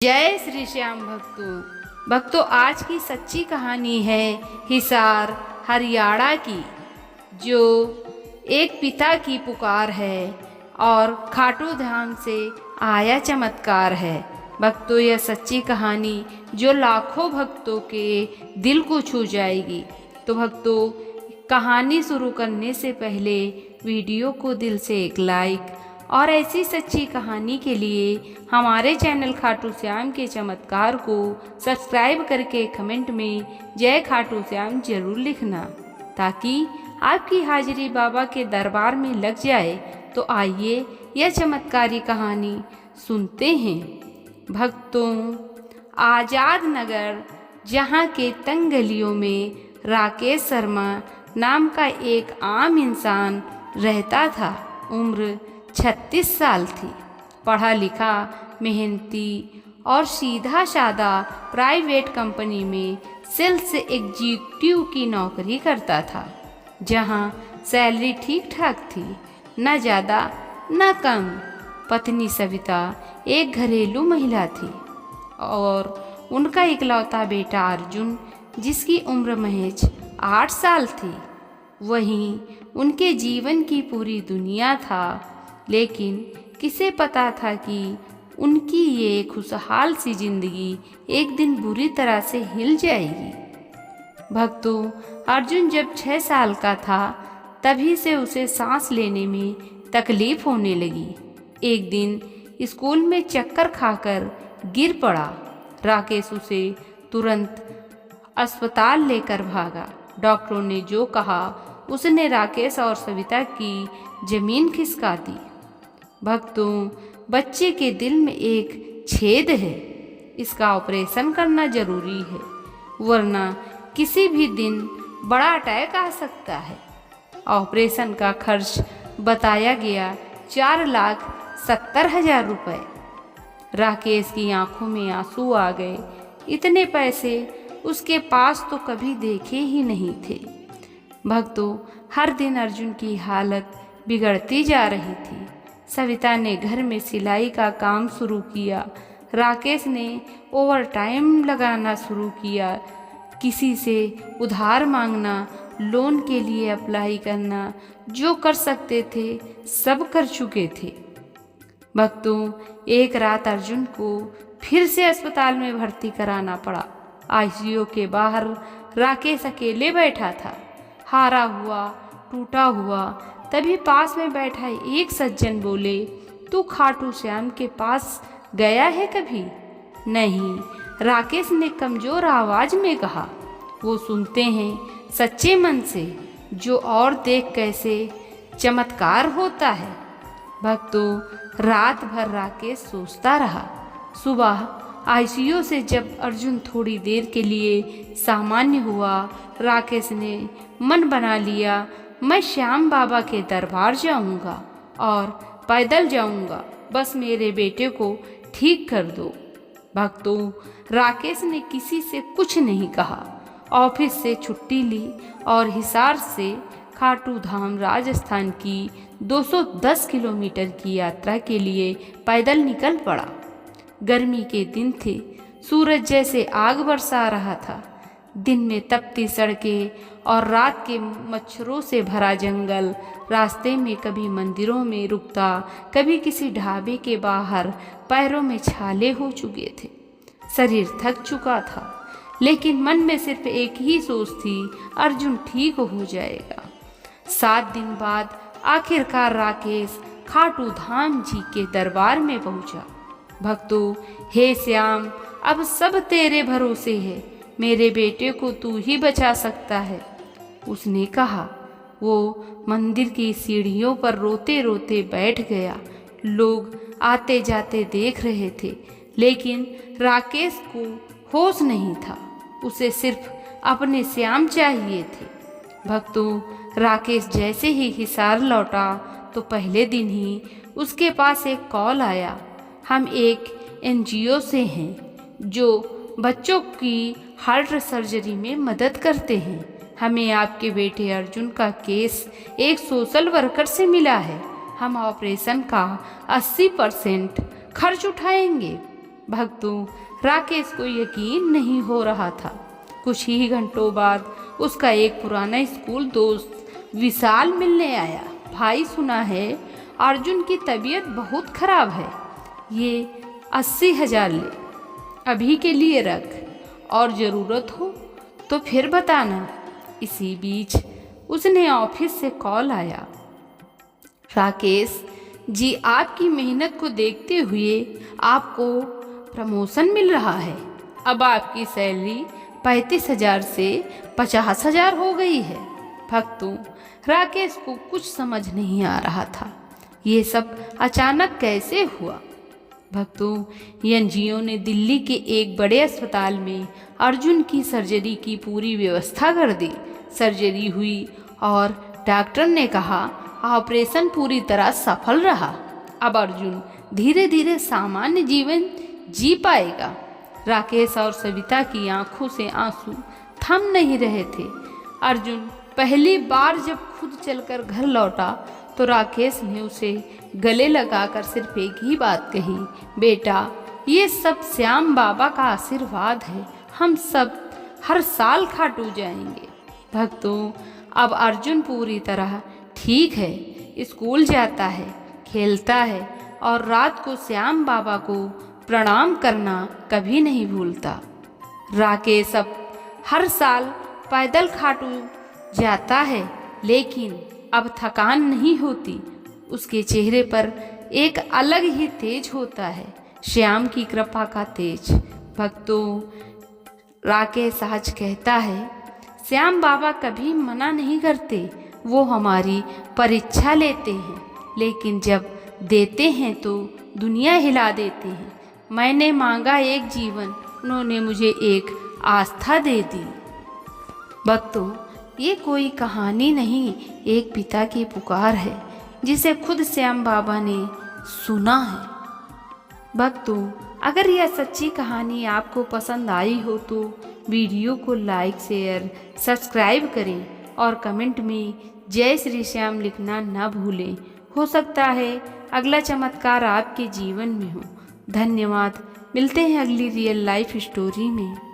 जय श्री श्याम भक्तों आज की सच्ची कहानी है हिसार हरियाणा की, जो एक पिता की पुकार है और खाटू धाम से आया चमत्कार है। भक्तों, यह सच्ची कहानी जो लाखों भक्तों के दिल को छू जाएगी। तो भक्तों, कहानी शुरू करने से पहले वीडियो को दिल से एक लाइक और ऐसी सच्ची कहानी के लिए हमारे चैनल खाटू श्याम के चमत्कार को सब्सक्राइब करके कमेंट में जय खाटू श्याम जरूर लिखना, ताकि आपकी हाजिरी बाबा के दरबार में लग जाए। तो आइए यह चमत्कारी कहानी सुनते हैं। भक्तों, आज़ाद नगर जहाँ के तंग गलियों में राकेश शर्मा नाम का एक आम इंसान रहता था। उम्र 36 साल थी। पढ़ा लिखा, मेहनती और सीधा साधा प्राइवेट कंपनी में सेल्स एग्जीक्यूटिव की नौकरी करता था, जहां सैलरी ठीक ठाक थी, न ज़्यादा न कम। पत्नी सविता एक घरेलू महिला थी और उनका इकलौता बेटा अर्जुन, जिसकी उम्र महज 8 साल थी, वहीं उनके जीवन की पूरी दुनिया था। लेकिन किसे पता था कि उनकी ये खुशहाल सी जिंदगी एक दिन बुरी तरह से हिल जाएगी। भक्तों, अर्जुन जब 6 साल का था, तभी से उसे सांस लेने में तकलीफ होने लगी। एक दिन स्कूल में चक्कर खाकर गिर पड़ा। राकेश उसे तुरंत अस्पताल लेकर भागा। डॉक्टरों ने जो कहा, उसने राकेश और सविता की जमीन खिसका दी। भक्तों, बच्चे के दिल में एक छेद है, इसका ऑपरेशन करना जरूरी है, वरना किसी भी दिन बड़ा अटैक आ सकता है। ऑपरेशन का खर्च बताया गया 4,70,000 रुपये। राकेश की आंखों में आंसू आ गए। इतने पैसे उसके पास तो कभी देखे ही नहीं थे। भक्तों, हर दिन अर्जुन की हालत बिगड़ती जा रही थी। सविता ने घर में सिलाई का काम शुरू किया। राकेश ने ओवर टाइम लगाना शुरू किया। किसी से उधार मांगना, लोन के लिए अप्लाई करना, जो कर सकते थे सब कर चुके थे। भक्तों, एक रात अर्जुन को फिर से अस्पताल में भर्ती कराना पड़ा। आईसीयू के बाहर राकेश अकेले बैठा था, हारा हुआ, टूटा हुआ। तभी पास में बैठा एक सज्जन बोले, तू खाटू श्याम के पास गया है कभी? नहीं, राकेश ने कमजोर आवाज में कहा। वो सुनते हैं सच्चे मन से, जो और देख कैसे चमत्कार होता है। भक्तों, रात भर राकेश सोचता रहा। सुबह आईसीयू से जब अर्जुन थोड़ी देर के लिए सामान्य हुआ, राकेश ने मन बना लिया, मैं श्याम बाबा के दरबार जाऊंगा और पैदल जाऊंगा, बस मेरे बेटे को ठीक कर दो। भक्तों, राकेश ने किसी से कुछ नहीं कहा। ऑफिस से छुट्टी ली और हिसार से खाटू धाम राजस्थान की 210 किलोमीटर की यात्रा के लिए पैदल निकल पड़ा। गर्मी के दिन थे, सूरज जैसे आग बरसा रहा था। दिन में तपती सड़कें और रात के मच्छरों से भरा जंगल। रास्ते में कभी मंदिरों में रुकता, कभी किसी ढाबे के बाहर। पैरों में छाले हो चुके थे, शरीर थक चुका था, लेकिन मन में सिर्फ एक ही सोच थी, अर्जुन ठीक हो जाएगा। 7 दिन बाद आखिरकार राकेश खाटू धाम जी के दरबार में पहुंचा। भक्तों, हे श्याम, अब सब तेरे भरोसे है, मेरे बेटे को तू ही बचा सकता है, उसने कहा। वो मंदिर की सीढ़ियों पर रोते रोते बैठ गया। लोग आते जाते देख रहे थे, लेकिन राकेश को होश नहीं था। उसे सिर्फ अपने श्याम चाहिए थे। भक्तों, राकेश जैसे ही हिसार लौटा तो पहले दिन ही उसके पास एक कॉल आया। हम एक एनजीओ से हैं, जो बच्चों की हार्ट सर्जरी में मदद करते हैं। हमें आपके बेटे अर्जुन का केस एक सोशल वर्कर से मिला है। हम ऑपरेशन का 80% खर्च उठाएंगे। भक्तों, राकेश को यकीन नहीं हो रहा था। कुछ ही घंटों बाद उसका एक पुराना स्कूल दोस्त विशाल मिलने आया। भाई, सुना है अर्जुन की तबीयत बहुत खराब है, ये 80,000 ले, अभी के लिए रख, और ज़रूरत हो तो फिर बताना। इसी बीच उसने ऑफिस से कॉल आया। राकेश जी, आपकी मेहनत को देखते हुए आपको प्रमोशन मिल रहा है। अब आपकी सैलरी 35,000 से 50,000 हो गई है। भक्तों, राकेश को कुछ समझ नहीं आ रहा था, ये सब अचानक कैसे हुआ। भक्तों, एनजीओ ने दिल्ली के एक बड़े अस्पताल में अर्जुन की सर्जरी की पूरी व्यवस्था कर दी। सर्जरी हुई और डॉक्टर ने कहा ऑपरेशन पूरी तरह सफल रहा। अब अर्जुन धीरे धीरे सामान्य जीवन जी पाएगा। राकेश और सविता की आंखों से आंसू थम नहीं रहे थे। अर्जुन पहली बार जब खुद चलकर घर लौटा तो राकेश ने उसे गले लगाकर सिर्फ एक ही बात कही, बेटा, ये सब श्याम बाबा का आशीर्वाद है, हम सब हर साल खाटू जाएंगे। भक्तों, अब अर्जुन पूरी तरह ठीक है, स्कूल जाता है, खेलता है और रात को श्याम बाबा को प्रणाम करना कभी नहीं भूलता। राकेश अब हर साल पैदल खाटू जाता है, लेकिन अब थकान नहीं होती। उसके चेहरे पर एक अलग ही तेज होता है, श्याम की कृपा का तेज। भक्तों, राकेश आज कहता है, श्याम बाबा कभी मना नहीं करते, वो हमारी परीक्षा लेते हैं, लेकिन जब देते हैं तो दुनिया हिला देते हैं। मैंने मांगा एक जीवन, उन्होंने मुझे एक आस्था दे दी। भक्तों, ये कोई कहानी नहीं, एक पिता की पुकार है जिसे खुद श्याम बाबा ने सुना है। भक्तों, अगर यह सच्ची कहानी आपको पसंद आई हो तो वीडियो को लाइक, शेयर, सब्सक्राइब करें और कमेंट में जय श्री श्याम लिखना न भूलें। हो सकता है अगला चमत्कार आपके जीवन में हो। धन्यवाद। मिलते हैं अगली रियल लाइफ स्टोरी में।